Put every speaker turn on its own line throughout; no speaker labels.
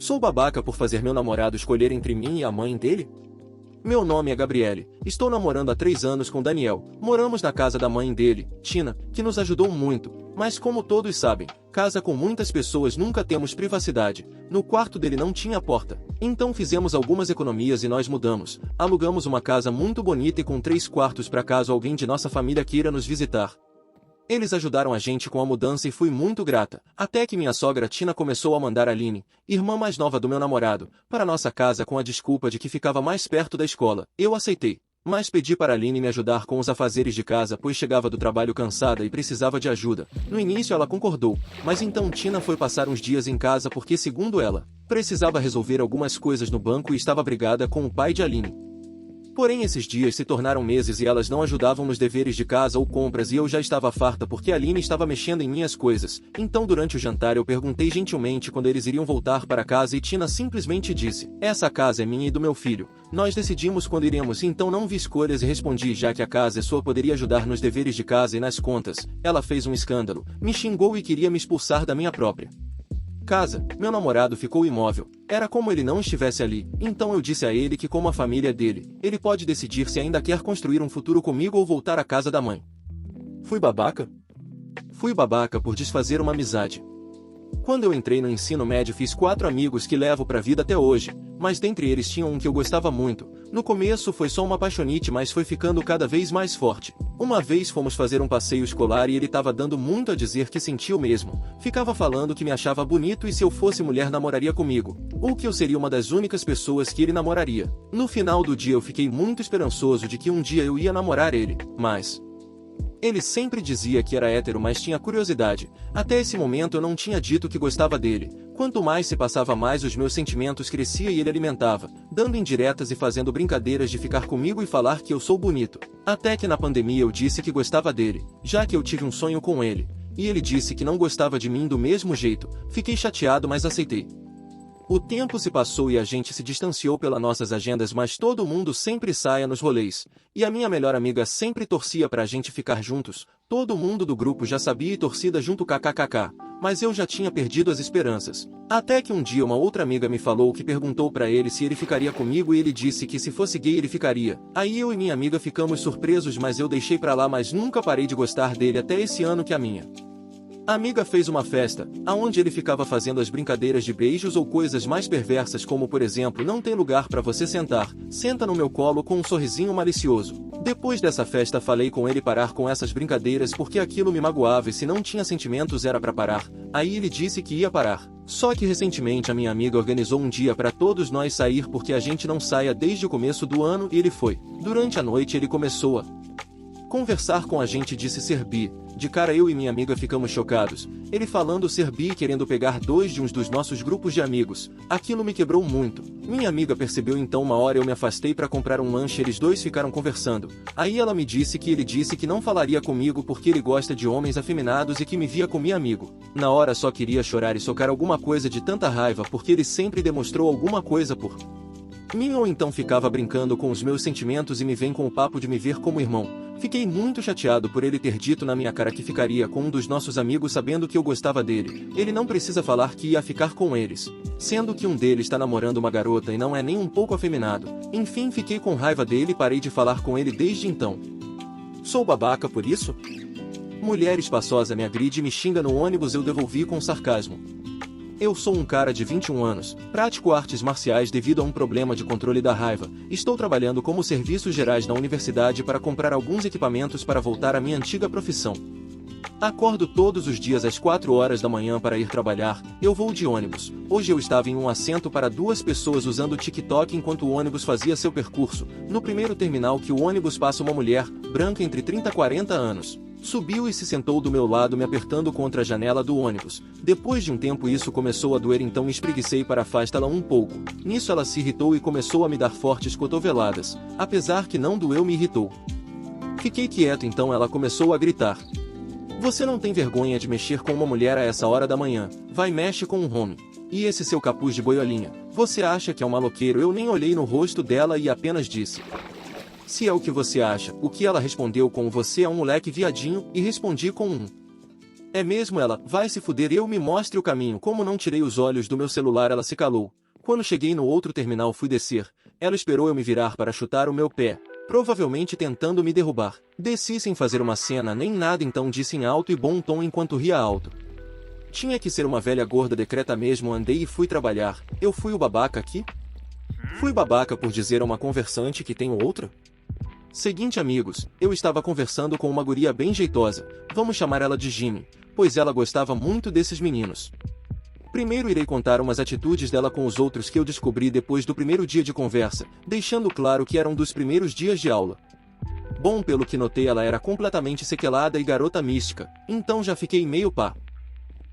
Sou babaca por fazer meu namorado escolher entre mim e a mãe dele? Meu nome é Gabriele, estou namorando há 3 anos com Daniel, moramos na casa da mãe dele, Tina, que nos ajudou muito, mas como todos sabem, casa com muitas pessoas nunca temos privacidade, no quarto dele não tinha porta, então fizemos algumas economias e nós mudamos, alugamos uma casa muito bonita e com 3 quartos para caso alguém de nossa família queira nos visitar. Eles ajudaram a gente com a mudança e fui muito grata, até que minha sogra Tina começou a mandar a Aline, irmã mais nova do meu namorado, para nossa casa com a desculpa de que ficava mais perto da escola. Eu aceitei, mas pedi para a Aline me ajudar com os afazeres de casa pois chegava do trabalho cansada e precisava de ajuda. No início ela concordou, mas então Tina foi passar uns dias em casa porque, segundo ela, precisava resolver algumas coisas no banco e estava brigada com o pai de Aline. Porém esses dias se tornaram meses e elas não ajudavam nos deveres de casa ou compras e eu já estava farta porque a Aline estava mexendo em minhas coisas. Então durante o jantar eu perguntei gentilmente quando eles iriam voltar para casa e Tina simplesmente disse: "Essa casa é minha e do meu filho. Nós decidimos quando iremos, então não vi escolhas e respondi já que a casa é sua poderia ajudar nos deveres de casa e nas contas." Ela fez um escândalo, me xingou e queria me expulsar da minha própria casa. Meu namorado ficou imóvel. Era como ele não estivesse ali, então eu disse a ele que como a família é dele, ele pode decidir se ainda quer construir um futuro comigo ou voltar à casa da mãe. Fui babaca? Fui babaca por desfazer uma amizade. Quando eu entrei no ensino médio fiz 4 amigos que levo pra vida até hoje, mas dentre eles tinha um que eu gostava muito. No começo foi só uma paixonite mas foi ficando cada vez mais forte. Uma vez fomos fazer um passeio escolar e ele tava dando muito a dizer que sentia o mesmo. Ficava falando que me achava bonito e se eu fosse mulher namoraria comigo, ou que eu seria uma das únicas pessoas que ele namoraria. No final do dia eu fiquei muito esperançoso de que um dia eu ia namorar ele, mas ele sempre dizia que era hétero mas tinha curiosidade. Até esse momento eu não tinha dito que gostava dele. Quanto mais se passava mais os meus sentimentos crescia e ele alimentava, dando indiretas e fazendo brincadeiras de ficar comigo e falar que eu sou bonito. Até que na pandemia eu disse que gostava dele, já que eu tive um sonho com ele. E ele disse que não gostava de mim do mesmo jeito. Fiquei chateado mas aceitei. O tempo se passou e a gente se distanciou pelas nossas agendas mas todo mundo sempre saia nos rolês. E a minha melhor amiga sempre torcia pra gente ficar juntos. Todo mundo do grupo já sabia e torcida junto kkkk. Mas eu já tinha perdido as esperanças. Até que um dia uma outra amiga me falou que perguntou pra ele se ele ficaria comigo e ele disse que se fosse gay ele ficaria. Aí eu e minha amiga ficamos surpresos mas eu deixei pra lá mas nunca parei de gostar dele até esse ano que a minha a amiga fez uma festa, aonde ele ficava fazendo as brincadeiras de beijos ou coisas mais perversas como por exemplo não tem lugar pra você sentar, senta no meu colo com um sorrisinho malicioso. Depois dessa festa falei com ele parar com essas brincadeiras porque aquilo me magoava e se não tinha sentimentos era pra parar. Aí ele disse que ia parar. Só que recentemente a minha amiga organizou um dia pra todos nós sair porque a gente não saia desde o começo do ano e ele foi. Durante a noite ele começou a conversar com a gente e disse ser bi. De cara eu e minha amiga ficamos chocados. Ele falando ser bi e querendo pegar 2 de uns dos nossos grupos de amigos. Aquilo me quebrou muito. Minha amiga percebeu então uma hora eu me afastei para comprar um lanche e eles dois ficaram conversando. Aí ela me disse que ele disse que não falaria comigo porque ele gosta de homens afeminados e que me via como amigo. Na hora só queria chorar e socar alguma coisa de tanta raiva porque ele sempre demonstrou alguma coisa por mim ou então ficava brincando com os meus sentimentos e me vem com o papo de me ver como irmão. Fiquei muito chateado por ele ter dito na minha cara que ficaria com um dos nossos amigos sabendo que eu gostava dele. Ele não precisa falar que ia ficar com eles, sendo que um deles está namorando uma garota e não é nem um pouco afeminado. Enfim, fiquei com raiva dele e parei de falar com ele desde então. Sou babaca por isso? Mulher espaçosa me agride e me xinga no ônibus eu devolvi com sarcasmo. Eu sou um cara de 21 anos, pratico artes marciais devido a um problema de controle da raiva. Estou trabalhando como serviços gerais na universidade para comprar alguns equipamentos para voltar à minha antiga profissão. Acordo todos os dias às 4 horas da manhã para ir trabalhar, eu vou de ônibus. Hoje eu estava em um assento para 2 pessoas usando o TikTok enquanto o ônibus fazia seu percurso. No primeiro terminal que o ônibus passa uma mulher, branca entre 30 e 40 anos. Subiu e se sentou do meu lado me apertando contra a janela do ônibus. Depois de um tempo isso começou a doer então me espreguicei para afastá-la um pouco. Nisso ela se irritou e começou a me dar fortes cotoveladas. Apesar que não doeu me irritou. Fiquei quieto então ela começou a gritar. Você não tem vergonha de mexer com uma mulher a essa hora da manhã? Vai mexe com um homem. E esse seu capuz de boiolinha? Você acha que é um maloqueiro? Eu nem olhei no rosto dela e apenas disse. Se é o que você acha, o que ela respondeu com você é um moleque viadinho, e respondi com um. É mesmo ela, vai se fuder, eu me mostre o caminho. Como não tirei os olhos do meu celular, ela se calou. Quando cheguei no outro terminal fui descer. Ela esperou eu me virar para chutar o meu pé, provavelmente tentando me derrubar. Desci sem fazer uma cena nem nada, então disse em alto e bom tom enquanto ria alto. Tinha que ser uma velha gorda decreta mesmo. Andei e fui trabalhar. Eu fui o babaca aqui? Fui babaca por dizer a uma conversante que tenho outra? Seguinte, amigos, eu estava conversando com uma guria bem jeitosa, vamos chamar ela de Jimmy, pois ela gostava muito desses meninos. Primeiro irei contar umas atitudes dela com os outros que eu descobri depois do primeiro dia de conversa, deixando claro que eram dos primeiros dias de aula. Bom, pelo que notei, ela era completamente sequelada e garota mística, então já fiquei meio pá.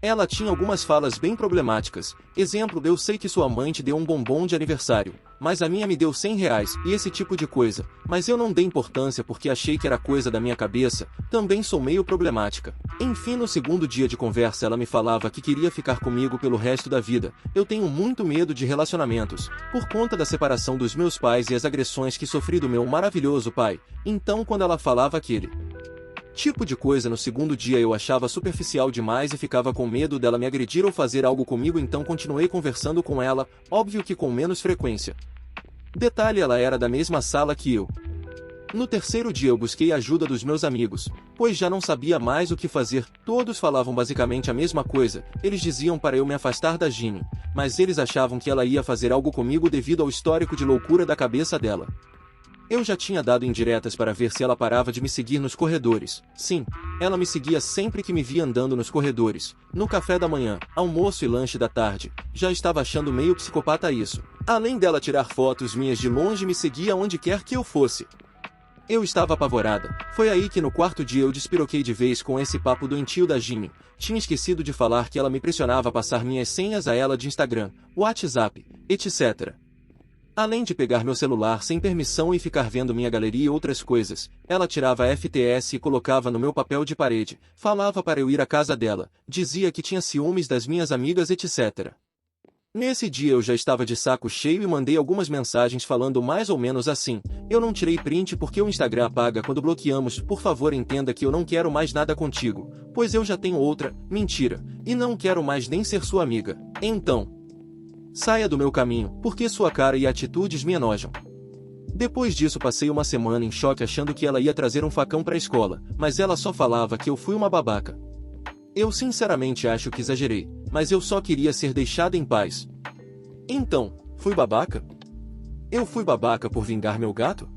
Ela tinha algumas falas bem problemáticas. Exemplo, eu sei que sua mãe te deu um bombom de aniversário, mas a minha me deu R$ 100 e esse tipo de coisa. Mas eu não dei importância porque achei que era coisa da minha cabeça, também sou meio problemática. Enfim, no segundo dia de conversa ela me falava que queria ficar comigo pelo resto da vida. Eu tenho muito medo de relacionamentos, por conta da separação dos meus pais e as agressões que sofri do meu maravilhoso pai. Então quando ela falava aquele tipo de coisa no segundo dia eu achava superficial demais e ficava com medo dela me agredir ou fazer algo comigo, então continuei conversando com ela, óbvio que com menos frequência. Detalhe, ela era da mesma sala que eu. No terceiro dia eu busquei a ajuda dos meus amigos, pois já não sabia mais o que fazer. Todos falavam basicamente a mesma coisa, eles diziam para eu me afastar da Jimmy, mas eles achavam que ela ia fazer algo comigo devido ao histórico de loucura da cabeça dela. Eu já tinha dado indiretas para ver se ela parava de me seguir nos corredores. Sim, ela me seguia sempre que me via andando nos corredores, no café da manhã, almoço e lanche da tarde. Já estava achando meio psicopata isso. Além dela tirar fotos minhas de longe, me seguia onde quer que eu fosse. Eu estava apavorada. Foi aí que no quarto dia eu despiroquei de vez com esse papo doentio da Jimmy. Tinha esquecido de falar que ela me pressionava a passar minhas senhas a ela de Instagram, WhatsApp, etc. Além de pegar meu celular sem permissão e ficar vendo minha galeria e outras coisas, ela tirava a FTS e colocava no meu papel de parede, falava para eu ir à casa dela, dizia que tinha ciúmes das minhas amigas, etc. Nesse dia eu já estava de saco cheio e mandei algumas mensagens falando mais ou menos assim: eu não tirei print porque o Instagram apaga quando bloqueamos, por favor entenda que eu não quero mais nada contigo, pois eu já tenho outra, mentira, e não quero mais nem ser sua amiga. Então, saia do meu caminho, porque sua cara e atitudes me enojam. Depois disso passei uma semana em choque achando que ela ia trazer um facão para a escola, mas ela só falava que eu fui uma babaca. Eu sinceramente acho que exagerei, mas eu só queria ser deixada em paz. Então, fui babaca? Eu fui babaca por vingar meu gato?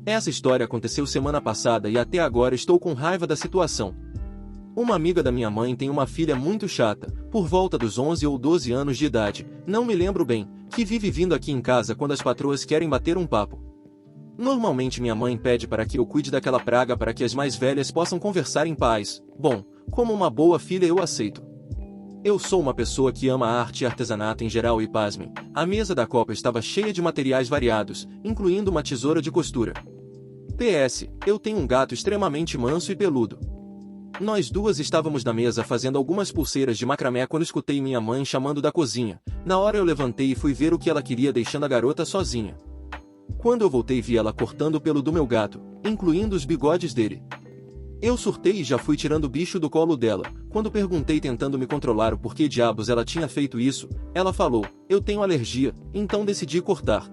Essa história aconteceu semana passada e até agora estou com raiva da situação. Uma amiga da minha mãe tem uma filha muito chata, por volta dos 11 ou 12 anos de idade, não me lembro bem, que vive vindo aqui em casa quando as patroas querem bater um papo. Normalmente minha mãe pede para que eu cuide daquela praga para que as mais velhas possam conversar em paz. Bom, como uma boa filha eu aceito. Eu sou uma pessoa que ama a arte e artesanato em geral e pasmem, a mesa da copa estava cheia de materiais variados, incluindo uma tesoura de costura. PS, eu tenho um gato extremamente manso e peludo. Nós duas estávamos na mesa fazendo algumas pulseiras de macramé quando escutei minha mãe chamando da cozinha. Na hora eu levantei e fui ver o que ela queria, deixando a garota sozinha. Quando eu voltei vi ela cortando o pelo do meu gato, incluindo os bigodes dele. Eu surtei e já fui tirando o bicho do colo dela. Quando perguntei tentando me controlar o porquê diabos ela tinha feito isso, ela falou: eu tenho alergia, então decidi cortar.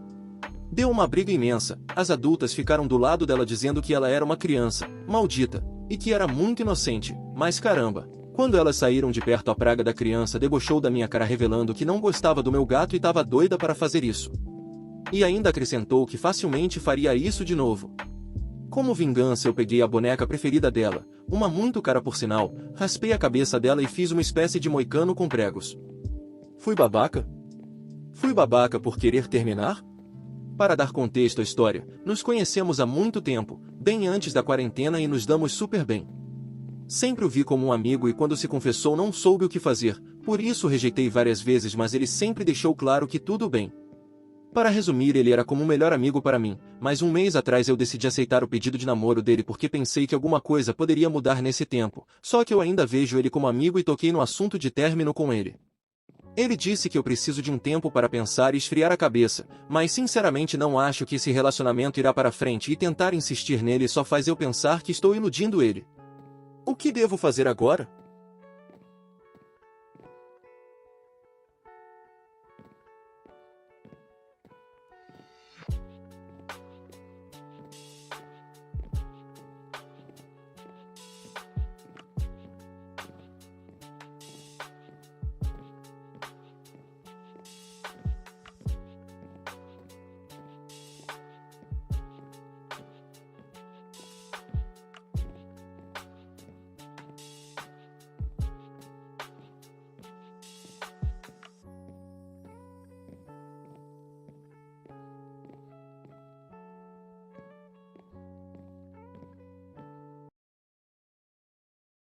Deu uma briga imensa, as adultas ficaram do lado dela dizendo que ela era uma criança, maldita, e que era muito inocente, mas caramba. Quando elas saíram de perto a praga da criança debochou da minha cara revelando que não gostava do meu gato e estava doida para fazer isso. E ainda acrescentou que facilmente faria isso de novo. Como vingança eu peguei a boneca preferida dela, uma muito cara por sinal, raspei a cabeça dela e fiz uma espécie de moicano com pregos. Fui babaca? Fui babaca por querer terminar? Para dar contexto à história, nos conhecemos há muito tempo, bem antes da quarentena e nos damos super bem. Sempre o vi como um amigo e quando se confessou não soube o que fazer, por isso rejeitei várias vezes, mas ele sempre deixou claro que tudo bem. Para resumir, ele era como um melhor amigo para mim, mas um mês atrás eu decidi aceitar o pedido de namoro dele porque pensei que alguma coisa poderia mudar nesse tempo, só que eu ainda vejo ele como amigo e toquei no assunto de término com ele. Ele disse que eu preciso de um tempo para pensar e esfriar a cabeça, mas sinceramente não acho que esse relacionamento irá para frente e tentar insistir nele só faz eu pensar que estou iludindo ele. O que devo fazer agora?